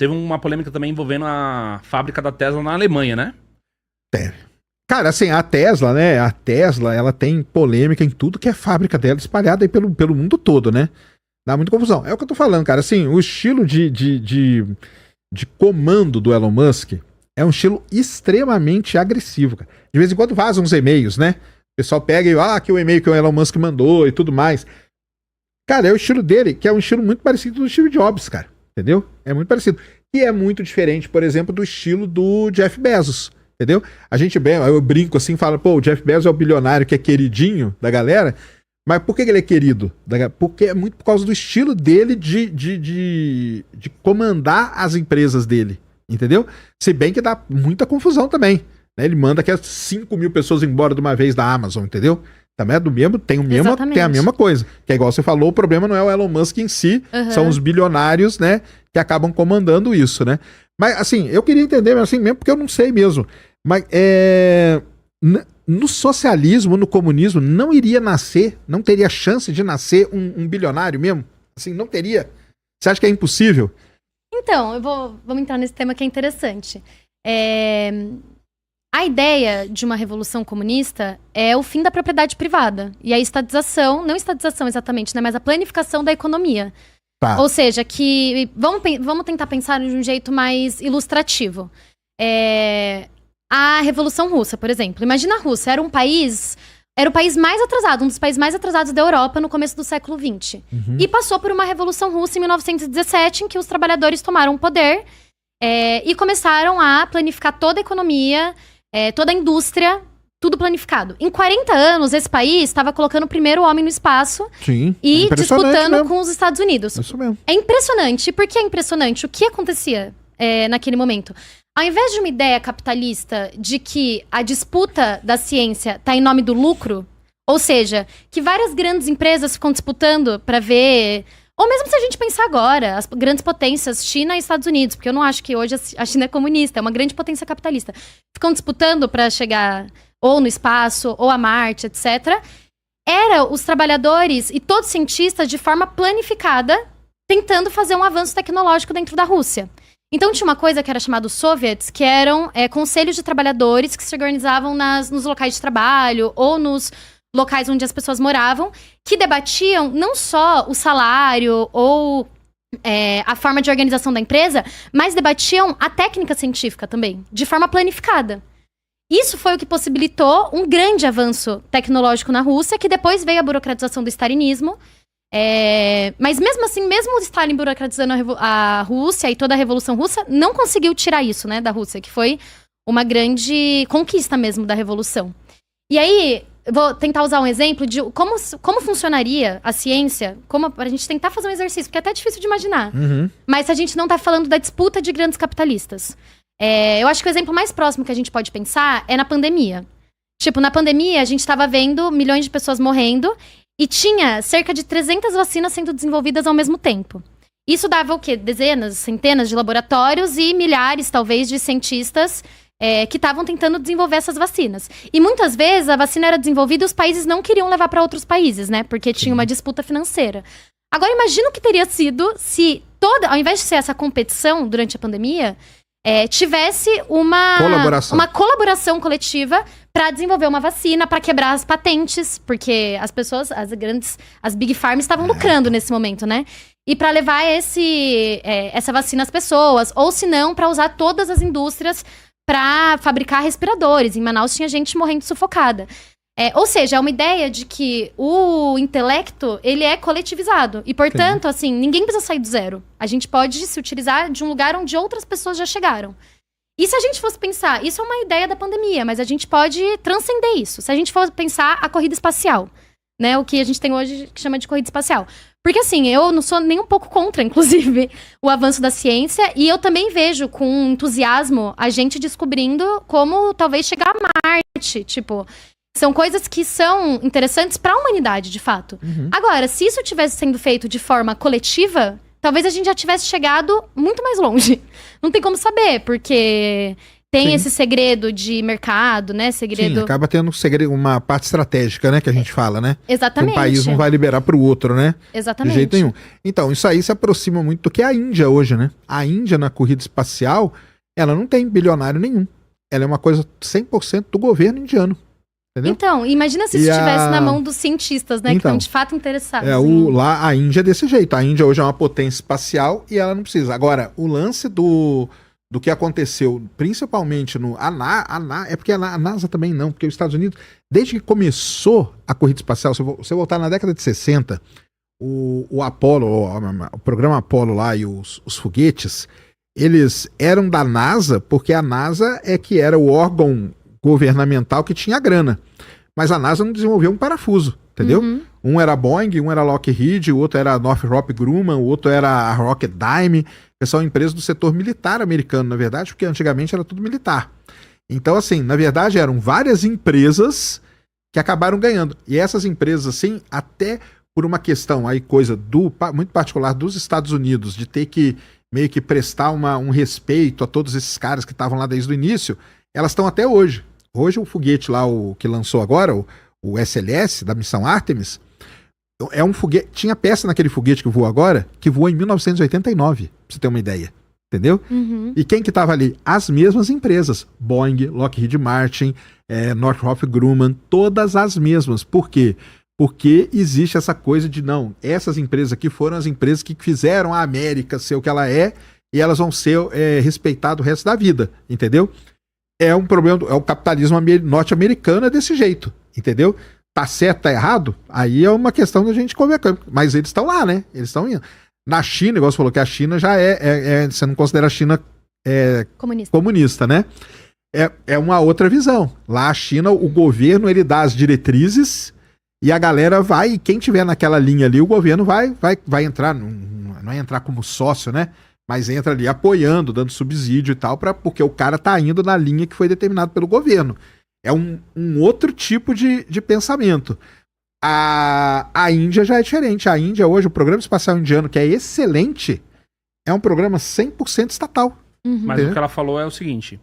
teve uma polêmica também envolvendo a fábrica da Tesla na Alemanha, né? Cara, assim, a Tesla, né? A Tesla, ela tem polêmica em tudo que é fábrica dela, espalhada aí pelo mundo todo, né? Dá muita confusão. É o que eu tô falando, cara. Assim, o estilo de comando do Elon Musk é um estilo extremamente agressivo, cara. De vez em quando vazam uns e-mails, né? O pessoal pega e, aqui o e-mail que o Elon Musk mandou e tudo mais. Cara, é o estilo dele, que é um estilo muito parecido do Steve Jobs, cara. Entendeu? É muito parecido. E é muito diferente, por exemplo, do estilo do Jeff Bezos. Entendeu? Eu brinco assim, falo, pô, o Jeff Bezos é o bilionário que é queridinho da galera, mas por que ele é querido? Porque é muito por causa do estilo dele de comandar as empresas dele, entendeu? Se bem que dá muita confusão também, né? Ele manda que 5 mil pessoas embora de uma vez da Amazon, entendeu? Também é do mesmo, tem a mesma coisa, que é igual você falou, o problema não é o Elon Musk em si, são os bilionários, né, que acabam comandando isso, né? Mas assim, eu queria entender, assim, mesmo porque eu não sei mesmo. Mas no socialismo, no comunismo, não iria nascer, não teria chance de nascer um bilionário mesmo? Assim, não teria? Você acha que é impossível? Então, vamos entrar nesse tema que é interessante. A ideia de uma revolução comunista é o fim da propriedade privada. E a estatização, não estatização exatamente, né, mas a planificação da economia. Tá. Ou seja, que vamos tentar pensar de um jeito mais ilustrativo. A Revolução Russa, por exemplo. Imagina a Rússia, era o país mais atrasado, um dos países mais atrasados da Europa no começo do século XX. E passou por uma Revolução Russa em 1917, em que os trabalhadores tomaram o poder e começaram a planificar toda a economia, toda a indústria, tudo planificado. Em 40 anos, esse país estava colocando o primeiro homem no espaço. Sim, e disputando mesmo com os Estados Unidos. Isso mesmo. É impressionante. Por que é impressionante? O que acontecia naquele momento? Ao invés de uma ideia capitalista de que a disputa da ciência está em nome do lucro, ou seja, que várias grandes empresas ficam disputando para ver... Ou mesmo se a gente pensar agora, as grandes potências, China e Estados Unidos, porque eu não acho que hoje a China é comunista, é uma grande potência capitalista. Ficam disputando para chegar ou no espaço, ou a Marte, etc. Era os trabalhadores e todos os cientistas de forma planificada, tentando fazer um avanço tecnológico dentro da Rússia. Então tinha uma coisa que era chamada soviets, que eram conselhos de trabalhadores que se organizavam nos locais de trabalho ou nos locais onde as pessoas moravam, que debatiam não só o salário ou a forma de organização da empresa, mas debatiam a técnica científica também, de forma planificada. Isso foi o que possibilitou um grande avanço tecnológico na Rússia, que depois veio a burocratização do stalinismo. Mas mesmo assim, mesmo o Stalin burocratizando a Rússia e toda a Revolução Russa, não conseguiu tirar isso, né, da Rússia, que foi uma grande conquista mesmo da Revolução. E aí, eu vou tentar usar um exemplo de como funcionaria a ciência, pra gente tentar fazer um exercício, porque é até difícil de imaginar. Mas se a gente não tá falando da disputa de grandes capitalistas. Eu acho que o exemplo mais próximo que a gente pode pensar é na pandemia. Tipo, na pandemia, a gente tava vendo milhões de pessoas morrendo e tinha cerca de 300 vacinas sendo desenvolvidas ao mesmo tempo. Isso dava o quê? Dezenas, centenas de laboratórios e milhares, talvez, de cientistas que estavam tentando desenvolver essas vacinas. E muitas vezes a vacina era desenvolvida e os países não queriam levar para outros países, né? Porque tinha uma disputa financeira. Agora, imagina o que teria sido se ao invés de ser essa competição durante a pandemia, tivesse uma colaboração coletiva para desenvolver uma vacina, para quebrar as patentes, porque as pessoas, as Big Pharma estavam lucrando nesse momento, né? E para levar essa vacina às pessoas, ou se não, para usar todas as indústrias para fabricar respiradores. Em Manaus tinha gente morrendo sufocada. Ou seja, é uma ideia de que o intelecto, ele é coletivizado. E, portanto, assim, ninguém precisa sair do zero. A gente pode se utilizar de um lugar onde outras pessoas já chegaram. E se a gente fosse pensar, isso é uma ideia da pandemia, mas a gente pode transcender isso. Se a gente for pensar a corrida espacial, né? O que a gente tem hoje que chama de corrida espacial. Porque, assim, eu não sou nem um pouco contra, inclusive, o avanço da ciência. E eu também vejo com entusiasmo a gente descobrindo como talvez chegar a Marte. Tipo, são coisas que são interessantes para a humanidade, de fato. Agora, se isso tivesse sendo feito de forma coletiva, talvez a gente já tivesse chegado muito mais longe. Não tem como saber, porque tem Sim. esse segredo de mercado, né? Sim, Segredo. acaba tendo um segredo, uma parte estratégica, né, que a gente fala, né? Que Exatamente. um país não vai liberar para o outro, né? Exatamente. De jeito nenhum. Então, isso aí se aproxima muito do que a Índia hoje, né? A Índia na corrida espacial, ela não tem bilionário nenhum. Ela é uma coisa 100% do governo indiano. Entendeu? Então, imagina se E isso estivesse a- na mão dos cientistas, né? Que Então, estão de fato interessados. Lá a Índia é desse jeito. A Índia hoje é uma potência espacial e ela não precisa. Agora, o lance do que aconteceu, principalmente no. É porque a NASA também não, porque os Estados Unidos, desde que começou a corrida espacial, se você voltar na década de 60, o Apollo, o programa Apollo lá e os foguetes, eles eram da NASA, porque a NASA é que era o órgão governamental que tinha grana. Mas a NASA não desenvolveu um parafuso, entendeu? Uhum. Um era Boeing, um era Lockheed, o outro era Northrop Grumman, o outro era a Rocketdyne, que são empresas do setor militar americano, na verdade, porque antigamente era tudo militar. Então, assim, na verdade eram várias empresas que acabaram ganhando. E essas empresas, assim, até por uma questão aí, coisa muito particular dos Estados Unidos, de ter que meio que prestar um respeito a todos esses caras que estavam lá desde o início, elas estão até hoje. Hoje o foguete lá, o que lançou agora, o SLS, da missão Artemis, é um foguete. Tinha peça naquele foguete que voa agora, que voa em 1989, pra você ter uma ideia. Entendeu? Uhum. E quem que tava ali? As mesmas empresas. Boeing, Lockheed Martin, Northrop Grumman, todas as mesmas. Por quê? Porque existe essa coisa de, não, essas empresas aqui foram as empresas que fizeram a América ser o que ela é, e elas vão ser respeitadas o resto da vida, entendeu? É um problema, é o capitalismo norte-americano é desse jeito, entendeu? Tá certo, tá errado? Aí é uma questão da gente conversar. Mas eles estão lá, né? Eles estão indo. Na China, igual você falou, que a China já você não considera a China comunista, né? É uma outra visão. Lá a China, o governo, ele dá as diretrizes e a galera vai, e quem tiver naquela linha ali, o governo vai entrar, não é entrar como sócio, né? Mas entra ali apoiando, dando subsídio e tal, porque o cara tá indo na linha que foi determinado pelo governo. É um outro tipo de pensamento. A Índia já é diferente. A Índia hoje, o programa espacial indiano, que é excelente, é um programa 100% estatal. Uhum. Mas o que ela falou é o seguinte: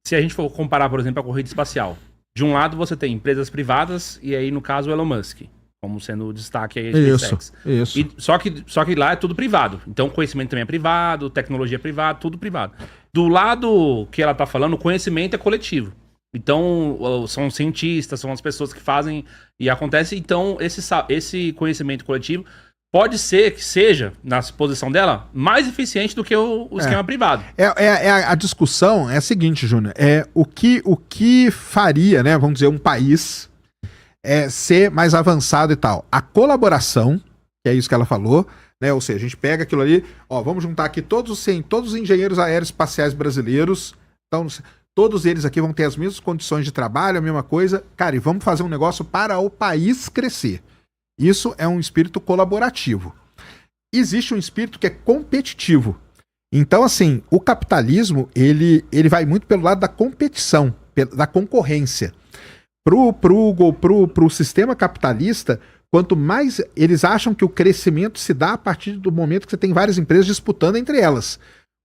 se a gente for comparar, por exemplo, a corrida espacial, de um lado você tem empresas privadas, e aí no caso o Elon Musk, como sendo o destaque aí a SpaceX. Isso. Só que lá é tudo privado. Então o conhecimento também é privado, tecnologia é privada, tudo privado. Do lado que ela tá falando, o conhecimento é coletivo. Então, são cientistas, são as pessoas que fazem e acontece. Então, esse conhecimento coletivo pode ser que seja, na suposição dela, mais eficiente do que o esquema privado. A discussão é a seguinte, Júnior. O que faria, né, vamos dizer, um país ser mais avançado e tal? A colaboração, que é isso que ela falou, né? Ou seja, a gente pega aquilo ali, vamos juntar aqui todos os engenheiros aeroespaciais brasileiros, então... Todos eles aqui vão ter as mesmas condições de trabalho, a mesma coisa. Cara, e vamos fazer um negócio para o país crescer. Isso é um espírito colaborativo. Existe um espírito que é competitivo. Então, assim, o capitalismo, ele vai muito pelo lado da competição, da concorrência. Pro sistema capitalista, quanto mais eles acham que o crescimento se dá a partir do momento que você tem várias empresas disputando entre elas.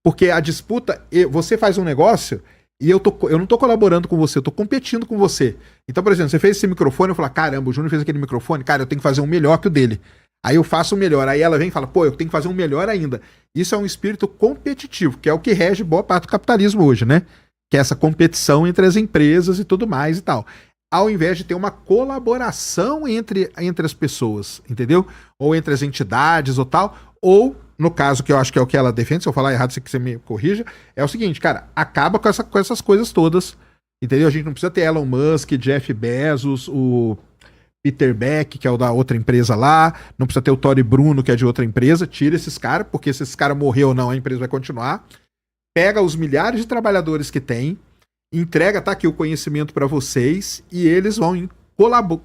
Porque a disputa, você faz um negócio... E eu não tô colaborando com você, eu tô competindo com você. Então, por exemplo, você fez esse microfone, eu falo, caramba, o Júnior fez aquele microfone, cara, eu tenho que fazer um melhor que o dele. Aí eu faço um melhor, aí ela vem e fala, pô, eu tenho que fazer um melhor ainda. Isso é um espírito competitivo, que é o que rege boa parte do capitalismo hoje, né? Que é essa competição entre as empresas e tudo mais e tal. Ao invés de ter uma colaboração entre as pessoas, entendeu? Ou entre as entidades ou tal, ou... No caso, que eu acho que é o que ela defende, se eu falar errado, você me corrija, é o seguinte, cara, acaba com essas coisas todas, entendeu? A gente não precisa ter Elon Musk, Jeff Bezos, o Peter Beck, que é o da outra empresa lá, não precisa ter o Tory Bruno, que é de outra empresa, tira esses caras, porque se esses caras morrer ou não, a empresa vai continuar, pega os milhares de trabalhadores que tem, entrega, tá aqui o conhecimento para vocês, e eles vão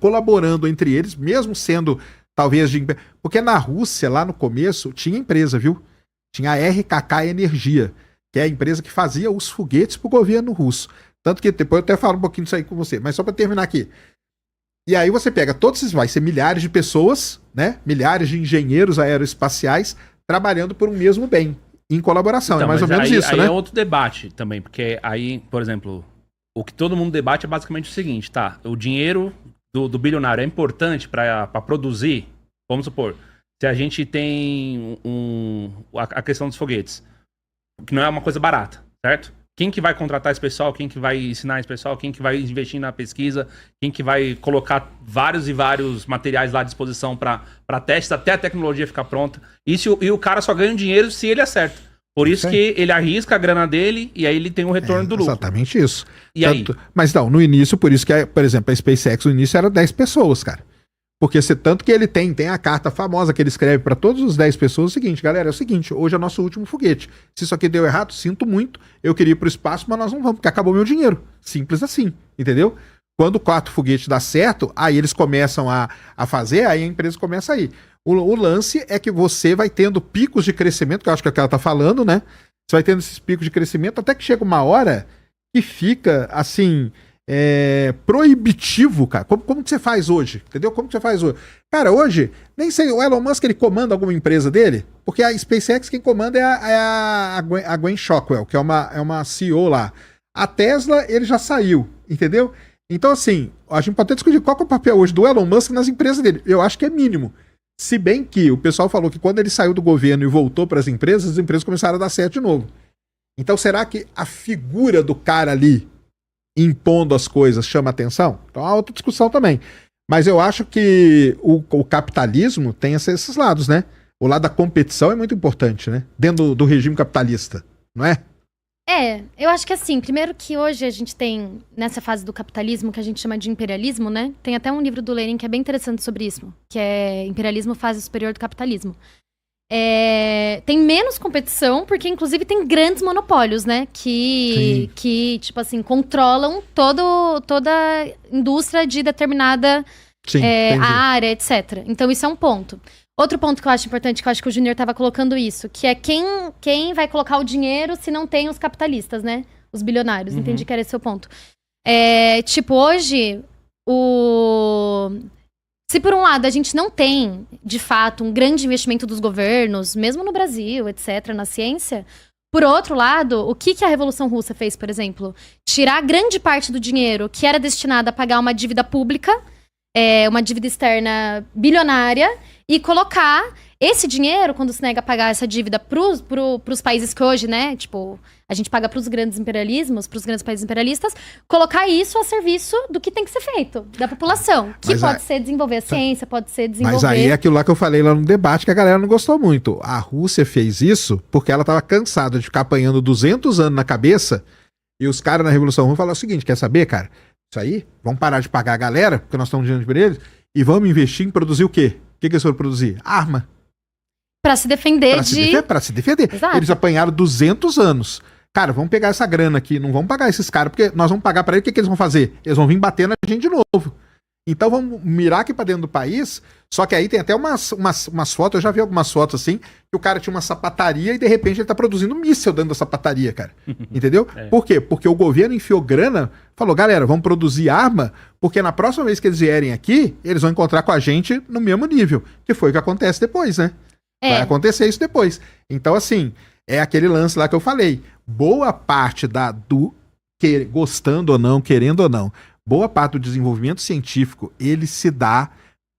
colaborando entre eles, mesmo sendo... Talvez porque na Rússia, lá no começo, tinha empresa, viu? Tinha a RKK Energia, que é a empresa que fazia os foguetes pro governo russo. Tanto que depois eu até falo um pouquinho disso aí com você, mas só para terminar aqui. E aí você pega todos esses, vai ser milhares de pessoas, né? Milhares de engenheiros aeroespaciais trabalhando por um mesmo bem. em colaboração. Então, É mais ou mas menos aí, isso, aí né? é outro debate também, porque aí, por exemplo, o que todo mundo debate é basicamente o seguinte, tá? O dinheiro do bilionário é importante para produzir, vamos supor, se a gente tem a questão dos foguetes, que não é uma coisa barata, certo? Quem que vai contratar esse pessoal? Quem que vai ensinar esse pessoal? Quem que vai investir na pesquisa? Quem que vai colocar vários e vários materiais lá à disposição para testes até a tecnologia ficar pronta? E o cara só ganha dinheiro se ele acerta. Por isso que ele arrisca a grana dele e aí ele tem o retorno do lucro. Exatamente isso. E aí? Mas não, no início, por isso que, por exemplo, a SpaceX no início era 10 pessoas, cara. Porque se tanto que ele tem a carta famosa que ele escreve para todos os 10 pessoas, é o seguinte, galera, é o seguinte, hoje é nosso último foguete. Se isso aqui deu errado, sinto muito, eu queria ir pro espaço, mas nós não vamos, porque acabou meu dinheiro. Simples assim, entendeu? Quando o 4 foguete dá certo, aí eles começam a fazer, aí a empresa começa a ir. O lance é que você vai tendo picos de crescimento, que eu acho que é o que ela tá falando, né? Você vai tendo esses picos de crescimento, até que chega uma hora que fica, assim... proibitivo, cara. Como que você faz hoje? Entendeu? Como que você faz hoje? Cara, hoje, nem sei, o Elon Musk, ele comanda alguma empresa dele? Porque a SpaceX quem comanda é a Gwen Shockwell, que é uma CEO lá. A Tesla, ele já saiu, entendeu? Então, assim, a gente pode até discutir qual que é o papel hoje do Elon Musk nas empresas dele. Eu acho que é mínimo. Se bem que o pessoal falou que quando ele saiu do governo e voltou para as empresas começaram a dar certo de novo. Então, será que a figura do cara ali impondo as coisas chama atenção? Então há outra discussão também. Mas eu acho que o capitalismo tem esses lados, né? O lado da competição é muito importante, né? Dentro do regime capitalista, não é? Eu acho que assim, primeiro que hoje a gente tem, nessa fase do capitalismo, que a gente chama de imperialismo, né? Tem até um livro do Lenin que é bem interessante sobre isso, que é Imperialismo, Fase Superior do Capitalismo. Tem menos competição, porque inclusive tem grandes monopólios, né? Que tipo assim, controlam toda a indústria de determinada área, etc. Então isso é um ponto. Outro ponto que eu acho importante, que eu acho que o Júnior estava colocando isso, que é quem vai colocar o dinheiro se não tem os capitalistas, né? Os bilionários. Entendi que era esse o ponto. Tipo, hoje, se por um lado a gente não tem, de fato, um grande investimento dos governos, mesmo no Brasil, etc., na ciência, por outro lado, o que a Revolução Russa fez, por exemplo? Tirar grande parte do dinheiro que era destinado a pagar uma dívida pública, uma dívida externa bilionária, e colocar esse dinheiro, quando se nega a pagar essa dívida pros países que hoje, né, tipo, a gente paga pros grandes imperialismos, pros grandes países imperialistas, colocar isso a serviço do que tem que ser feito, da população. Que pode ser desenvolver a ciência, pode ser desenvolver... Mas aí é aquilo lá que eu falei lá no debate, que a galera não gostou muito. A Rússia fez isso porque ela tava cansada de ficar apanhando 200 anos na cabeça, e os caras na Revolução Russa falaram o seguinte, quer saber, cara? Isso aí, vamos parar de pagar a galera, porque nós estamos diante deles, e vamos investir em produzir o quê? O que eles foram produzir? Arma. Pra se defender Pra se defender. Exato. Eles apanharam 200 anos. Cara, vamos pegar essa grana aqui, não vamos pagar esses caras, porque nós vamos pagar pra eles, o que eles vão fazer? Eles vão vir bater na gente de novo. Então vamos mirar aqui pra dentro do país, só que aí tem até umas fotos, eu já vi algumas fotos assim, que o cara tinha uma sapataria e de repente ele tá produzindo míssil dentro da sapataria, cara. Entendeu? Por quê? Porque o governo enfiou grana, falou, galera, vamos produzir arma, porque na próxima vez que eles vierem aqui, eles vão encontrar com a gente no mesmo nível, que foi o que acontece depois, né? Vai acontecer isso depois. Então, assim, é aquele lance lá que eu falei. Boa parte gostando ou não, querendo ou não, boa parte do desenvolvimento científico, ele se dá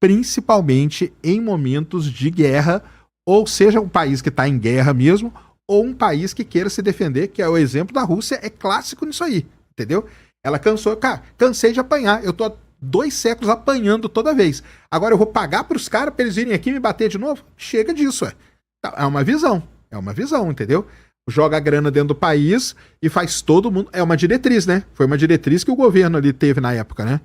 principalmente em momentos de guerra, ou seja, um país que está em guerra mesmo, ou um país que queira se defender, que é o exemplo da Rússia, é clássico nisso aí, entendeu? Ela cansou, cara, cansei de apanhar, eu tô 2 séculos apanhando toda vez. Agora eu vou pagar pros caras pra eles virem aqui me bater de novo? Chega disso, É uma visão, entendeu? Joga a grana dentro do país e faz todo mundo... É uma diretriz, né? Foi uma diretriz que o governo ali teve na época, né?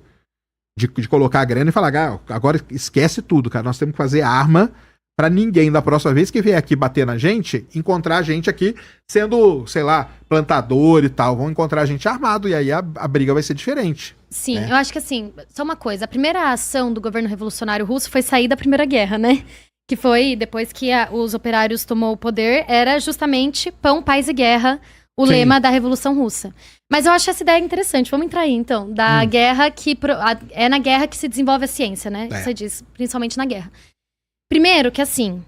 De colocar a grana e falar, agora esquece tudo, cara. Nós temos que fazer arma pra ninguém, da próxima vez que vier aqui bater na gente, encontrar a gente aqui sendo, sei lá, plantador e tal. Vão encontrar a gente armado e aí a briga vai ser diferente. Sim, eu acho que assim, só uma coisa. A primeira ação do governo revolucionário russo foi sair da Primeira Guerra, né? Que foi, depois que os operários tomou o poder, era justamente pão, paz e guerra, o lema da Revolução Russa. Mas eu acho essa ideia interessante. Vamos entrar aí, então, da guerra que... É na guerra que se desenvolve a ciência, né? Você diz, principalmente na guerra. Primeiro que, assim,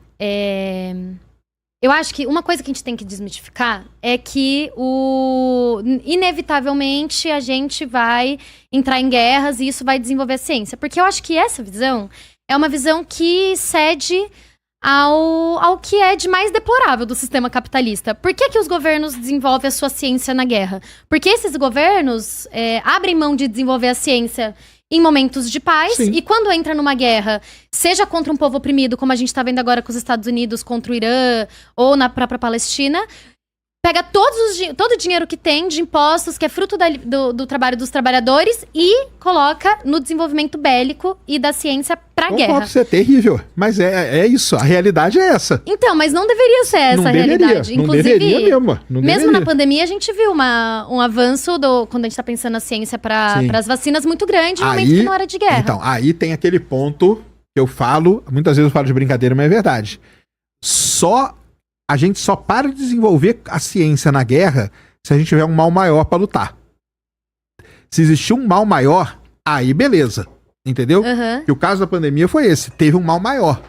Eu acho que uma coisa que a gente tem que desmitificar é que inevitavelmente a gente vai entrar em guerras e isso vai desenvolver a ciência. Porque eu acho que essa visão é uma visão que cede ao que é de mais deplorável do sistema capitalista. Por que os governos desenvolvem a sua ciência na guerra? Porque esses governos abrem mão de desenvolver a ciência em momentos de paz, Sim. e quando entra numa guerra, seja contra um povo oprimido, como a gente tá vendo agora com os Estados Unidos contra o Irã, ou na própria Palestina, pega todo o dinheiro que tem de impostos, que é fruto do trabalho dos trabalhadores, e coloca no desenvolvimento bélico e da ciência pra guerra. Pode ser terrível, mas é isso, a realidade é essa. Então, mas não deveria ser essa Não a deveria, realidade. não Inclusive, deveria mesmo. Não mesmo deveria. na pandemia, a gente viu um avanço quando a gente tá pensando na ciência para Sim. as vacinas muito grande, em Aí- momento que não era de guerra. Então, aí tem aquele ponto que eu falo, muitas vezes eu falo de brincadeira, mas é verdade. A gente só para de desenvolver a ciência na guerra se a gente tiver um mal maior pra lutar. Se existir um mal maior, aí beleza. Entendeu? Aham. E o caso da pandemia foi esse, teve um mal maior.